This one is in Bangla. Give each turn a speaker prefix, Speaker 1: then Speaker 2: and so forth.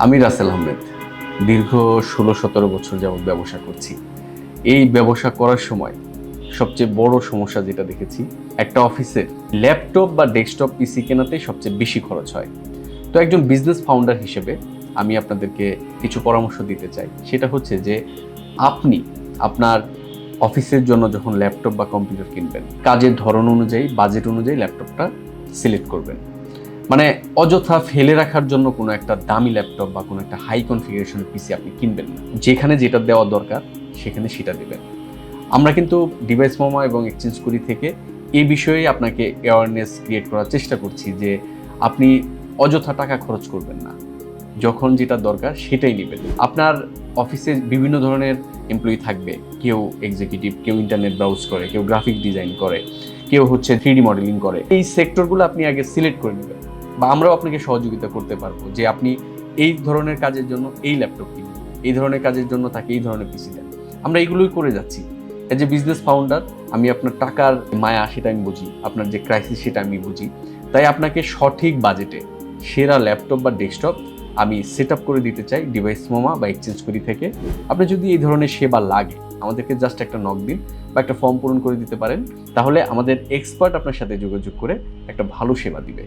Speaker 1: আমি রাসেল আহমেদ দীর্ঘ ১৬-১৭ বছর যাবৎ ব্যবসা করছি। এই ব্যবসা করার সময় সবচেয়ে বড় সমস্যা যেটা দেখেছি, একটা অফিসে ল্যাপটপ বা ডেস্কটপ পিসি কেনাতেই সবচেয়ে বেশি খরচ হয়। তো একজন বিজনেস ফাউন্ডার হিসেবে আমি আপনাদেরকে কিছু পরামর্শ দিতে চাই। সেটা হচ্ছে যে আপনি আপনার অফিসের জন্য যখন ল্যাপটপ বা কম্পিউটার কিনবেন, কাজের ধরন অনুযায়ী, বাজেট অনুযায়ী ল্যাপটপটা সিলেক্ট করবেন। মানে অযথা ফেলে রাখার জন্য কোনো একটা দামি ল্যাপটপ বা কোনো একটা হাই কনফিগারেশনের পিসি আপনি কিনবেন না। যেখানে যেটা দেওয়া দরকার সেখানে সেটা দেবেন। আমরা কিন্তু ডিভাইস মামা এবং এক্সচেঞ্জ করি থেকে এই বিষয়ে আপনাকে অ্যাওয়ারনেস ক্রিয়েট করার চেষ্টা করছি যে আপনি অযথা টাকা খরচ করবেন না। যখন যেটা দরকার সেটাই নেবেন। আপনার অফিসে বিভিন্ন ধরনের এমপ্লয়ি থাকবে। কেউ এক্সিকিউটিভ, কেউ ইন্টারনেট ব্রাউজ করে, কেউ গ্রাফিক ডিজাইন করে, কেউ হচ্ছে 3D মডেলিং করে। এই সেক্টরগুলো আপনি আগে সিলেক্ট করে নেবেন বা আমরাও আপনাকে সহযোগিতা করতে পারবো যে আপনি এই ধরনের কাজের জন্য এই ল্যাপটপ কিনুন, এই ধরনের কাজের জন্য তাকে এই ধরনের পিসি দেন। আমরা এগুলোই করে যাচ্ছি। এজ এ বিজনেস ফাউন্ডার আমি আপনার টাকার মায়া সেটা আমি বুঝি, আপনার যে ক্রাইসিস সেটা আমি বুঝি। তাই আপনাকে সঠিক বাজেটে সেরা ল্যাপটপ বা ডেস্কটপ আমি সেট আপ করে দিতে চাই ডিভাইস মামা বা এক্সচেঞ্জ করি থেকে। আপনি যদি এই ধরনের সেবা লাগে আমাদেরকে জাস্ট একটা নক দিন বা একটা ফর্ম পূরণ করে দিতে পারেন, তাহলে আমাদের এক্সপার্ট আপনার সাথে যোগাযোগ করে একটা ভালো সেবা দিবে।